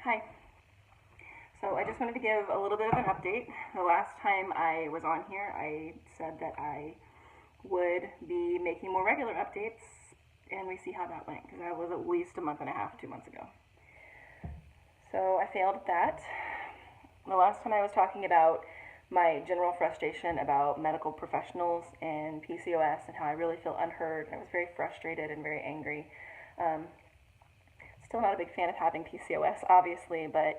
Hi. So I just wanted to give a little bit of an update. The last time I was on here, I said that I would be making more regular updates, and we see how that went, because that was at least a month and a half, 2 months ago. So I failed at that. The last time I was talking about my general frustration about medical professionals and PCOS and how I really feel unheard, and I was very frustrated and very angry. Still not a big fan of having PCOS, obviously, but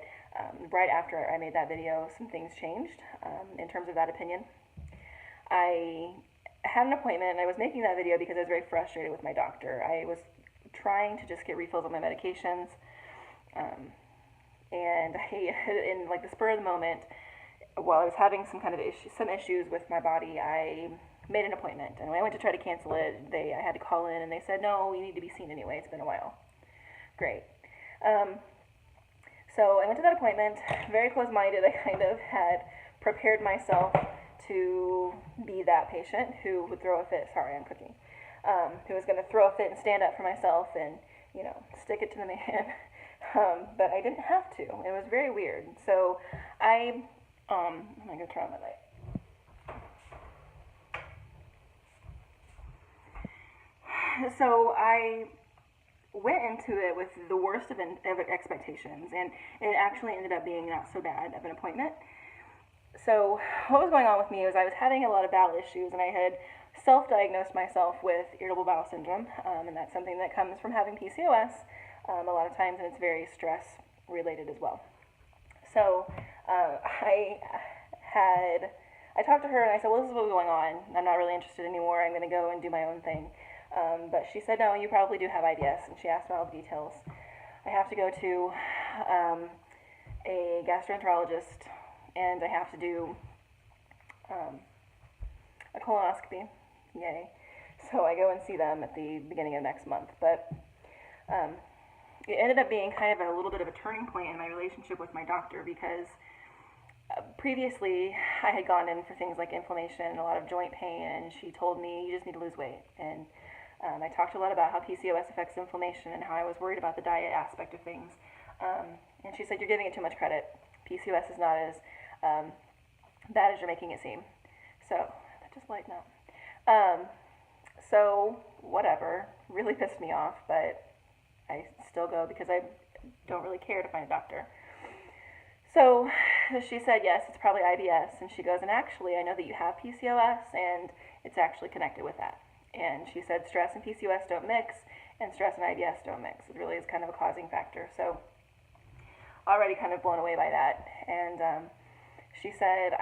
right after I made that video, some things changed in terms of that opinion. I had an appointment, and I was making that video because I was very frustrated with my doctor. I was trying to just get refills on my medications, and in like the spur of the moment, while I was having some issues with my body, I made an appointment. And when I went to try to cancel it, I had to call in, and they said, no, you need to be seen anyway. It's been a while. Great. So I went to that appointment, very close-minded. I kind of had prepared myself to be that patient who would throw a fit. Sorry, I'm cooking. Who was going to throw a fit and stand up for myself and, stick it to the man. But I didn't have to. It was very weird. So I'm going to turn on my light. So I went into it with the worst of expectations, and it actually ended up being not so bad of an appointment. So what was going on with me was I was having a lot of bowel issues, and I had self-diagnosed myself with irritable bowel syndrome, and that's something that comes from having PCOS a lot of times, and it's very stress-related as well. So I talked to her, and I said, well, this is what's going on. I'm not really interested anymore. I'm going to go and do my own thing. But she said, no, you probably do have IBS, and she asked me all the details. I have to go to a gastroenterologist, and I have to do a colonoscopy. Yay. So I go and see them at the beginning of next month. But it ended up being kind of a little bit of a turning point in my relationship with my doctor, because previously I had gone in for things like inflammation and a lot of joint pain, and she told me, you just need to lose weight. And I talked a lot about how PCOS affects inflammation and how I was worried about the diet aspect of things. And she said, you're giving it too much credit. PCOS is not as bad as you're making it seem. So that just lightened up. So whatever, really pissed me off, but I still go because I don't really care to find a doctor. So she said, yes, it's probably IBS. And she goes, and actually, I know that you have PCOS, and it's actually connected with that. And she said stress and PCOS don't mix, and stress and IBS don't mix. It really is kind of a causing factor. So already kind of blown away by that. And she said,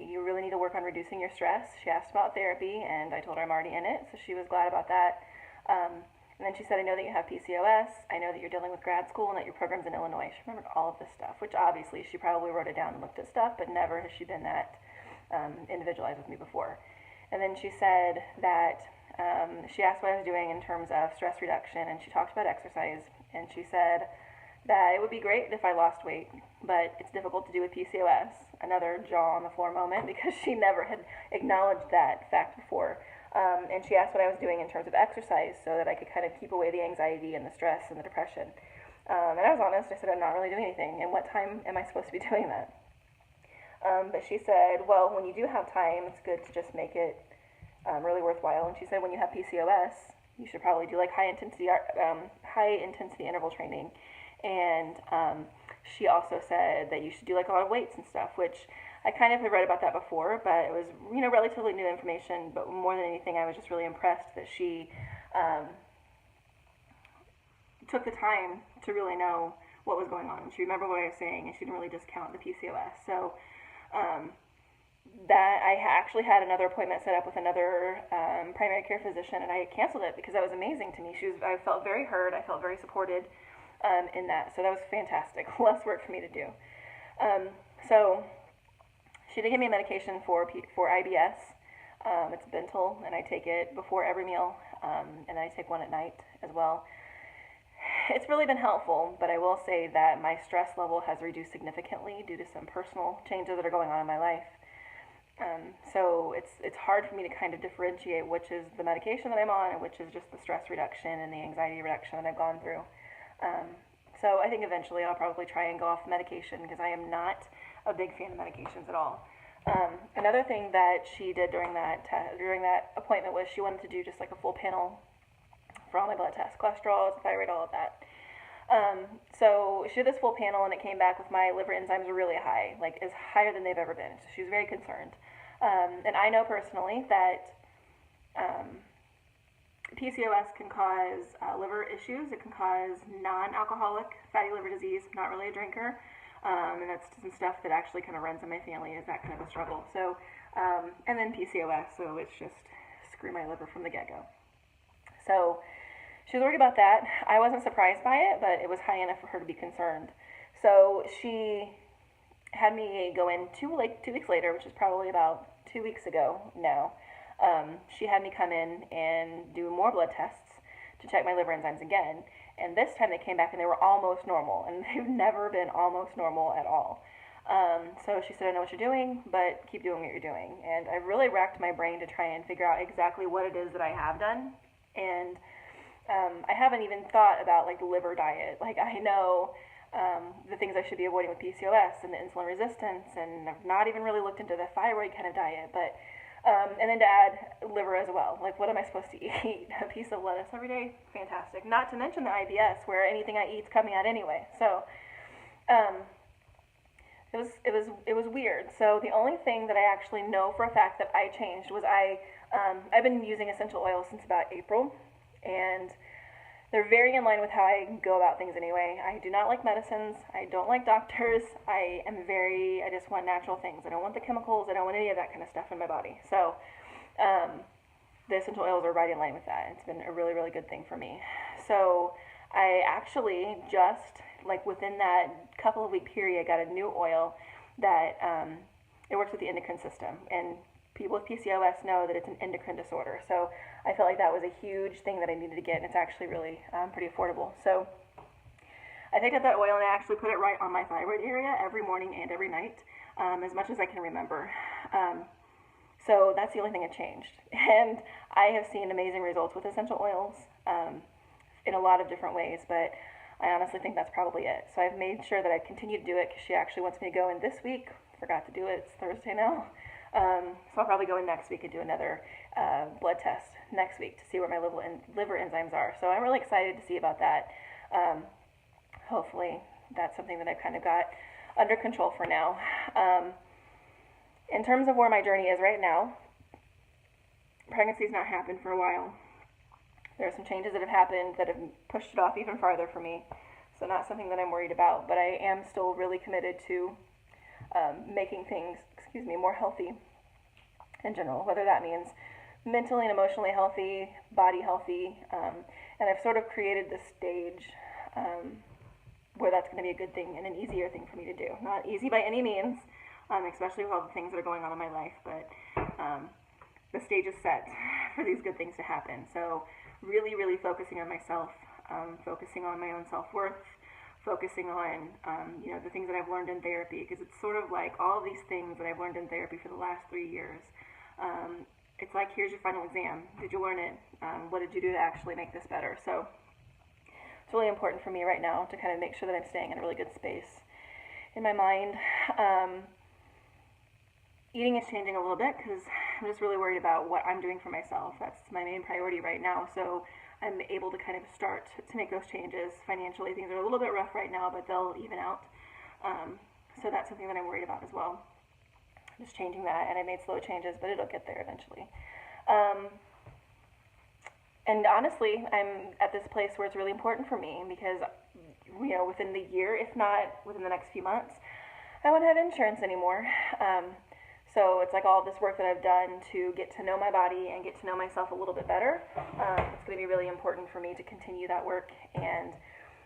you really need to work on reducing your stress. She asked about therapy, and I told her I'm already in it, so she was glad about that. And then she said, I know that you have PCOS. I know that you're dealing with grad school and that your program's in Illinois. She remembered all of this stuff, which obviously she probably wrote it down and looked at stuff, but never has she been that individualized with me before. And then she said that she asked what I was doing in terms of stress reduction, and she talked about exercise. And she said that it would be great if I lost weight, but it's difficult to do with PCOS. Another jaw on the floor moment, because she never had acknowledged that fact before. And she asked what I was doing in terms of exercise so that I could kind of keep away the anxiety and the stress and the depression. And I was honest. I said, I'm not really doing anything. And what time am I supposed to be doing that? But she said, well, when you do have time, it's good to just make it really worthwhile. And she said, when you have PCOS, you should probably do like high intensity interval training. And she also said that you should do like a lot of weights and stuff, which I kind of had read about that before, but it was relatively new information. But more than anything, I was just really impressed that she took the time to really know what was going on. She remembered what I was saying, and she didn't really discount the PCOS. So that I actually had another appointment set up with another primary care physician, and I canceled it because that was amazing to me. I felt very heard. I felt very supported in that. So that was fantastic. Less work for me to do. So she did give me a medication for IBS. It's Bentyl, and I take it before every meal, and then I take one at night as well. It's really been helpful, but I will say that my stress level has reduced significantly due to some personal changes that are going on in my life. So it's hard for me to kind of differentiate which is the medication that I'm on and which is just the stress reduction and the anxiety reduction that I've gone through. So I think eventually I'll probably try and go off the medication because I am not a big fan of medications at all. Another thing that she did during that appointment was she wanted to do just like a full panel for all my blood tests, cholesterol, thyroid, all of that. So she did this full panel and it came back with my liver enzymes are really high, like as higher than they've ever been. So she was very concerned. And I know personally that PCOS can cause liver issues. It can cause non-alcoholic fatty liver disease. I'm not really a drinker. And that's some stuff that actually kind of runs in my family, is that kind of a struggle. So, and then PCOS, so it's just screw my liver from the get-go. So she was worried about that. I wasn't surprised by it, but it was high enough for her to be concerned. So she had me go in 2 weeks later, which is probably about 2 weeks ago now. She had me come in and do more blood tests to check my liver enzymes again. And this time they came back and they were almost normal. And they've never been almost normal at all. So she said, I know what you're doing, but keep doing what you're doing. And I really racked my brain to try and figure out exactly what it is that I have done. And I haven't even thought about like the liver diet. Like I know the things I should be avoiding with PCOS and the insulin resistance, and I've not even really looked into the thyroid kind of diet, but and then to add liver as well. Like what am I supposed to eat? A piece of lettuce every day? Fantastic. Not to mention the IBS, where anything I eat's coming out anyway. So it was weird. So the only thing that I actually know for a fact that I changed was I've been using essential oils since about April, and they're very in line with how I go about things anyway. I do not like medicines. I don't like doctors. I just want natural things. I don't want the chemicals. I don't want any of that kind of stuff in my body. So the essential oils are right in line with that. It's been a really, really good thing for me. So I actually just, like within that couple of week period, got a new oil that it works with the endocrine system. And people with PCOS know that it's an endocrine disorder. So I felt like that was a huge thing that I needed to get, and it's actually really pretty affordable. So I picked up that oil and I actually put it right on my thyroid area every morning and every night, as much as I can remember. So that's the only thing that changed. And I have seen amazing results with essential oils in a lot of different ways, but I honestly think that's probably it. So I've made sure that I continue to do it because she actually wants me to go in this week. Forgot to do it. It's Thursday now. So I'll probably go in next week and do another blood test next week to see where my liver enzymes are. So I'm really excited to see about that. Hopefully that's something that I've kind of got under control for now. In terms of where my journey is right now, pregnancy's not happened for a while. There are some changes that have happened that have pushed it off even farther for me. So not something that I'm worried about, but I am still really committed to making things, more healthy in general, whether that means mentally and emotionally healthy, body healthy, and I've sort of created this stage where that's going to be a good thing and an easier thing for me to do. Not easy by any means, especially with all the things that are going on in my life, but the stage is set for these good things to happen. So really, really focusing on myself, focusing on my own self-worth, focusing on, the things that I've learned in therapy, because it's sort of like all of these things that I've learned in therapy for the last 3 years. It's like, here's your final exam. Did you learn it? What did you do to actually make this better? So it's really important for me right now to kind of make sure that I'm staying in a really good space in my mind. Eating is changing a little bit because I'm just really worried about what I'm doing for myself. That's my main priority right now. So I'm able to kind of start to make those changes. Financially, things are a little bit rough right now, but they'll even out. So that's something that I'm worried about as well. Just changing that, and I made slow changes, but it'll get there eventually. And honestly, I'm at this place where it's really important for me because, within the year, if not within the next few months, I won't have insurance anymore. So it's like all this work that I've done to get to know my body and get to know myself a little bit better. It's going to be really important for me to continue that work and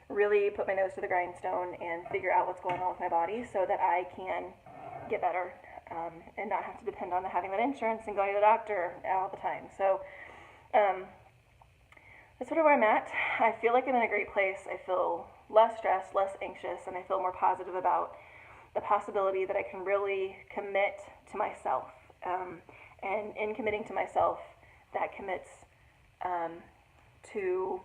really put my nose to the grindstone and figure out what's going on with my body so that I can get better and not have to depend on having that insurance and going to the doctor all the time. So that's sort of where I'm at. I feel like I'm in a great place. I feel less stressed, less anxious, and I feel more positive about the possibility that I can really commit to myself. And in committing to myself, that commits to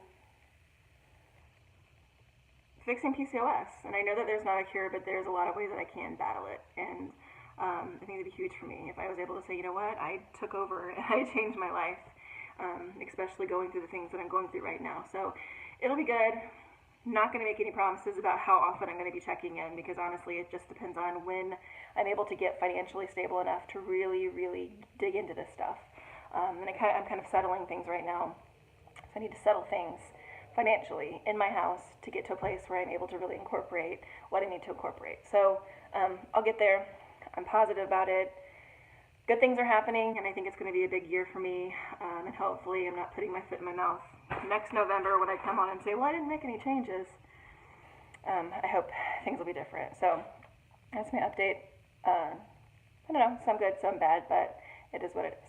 fixing PCOS. And I know that there's not a cure, but there's a lot of ways that I can battle it. And I think it'd be huge for me if I was able to say, you know what, I took over and I changed my life, especially going through the things that I'm going through right now. So it'll be good. Not going to make any promises about how often I'm going to be checking in, because honestly it just depends on when I'm able to get financially stable enough to really, really dig into this stuff. And I'm kind of settling things right now. So I need to settle things financially in my house to get to a place where I'm able to really incorporate what I need to incorporate. So I'll get there. I'm positive about it. Good things are happening, and I think it's going to be a big year for me, and hopefully I'm not putting my foot in my mouth next November when I come on and say, well, I didn't make any changes. I hope things will be different. So that's my update. I don't know, some good, some bad, but it is what it is.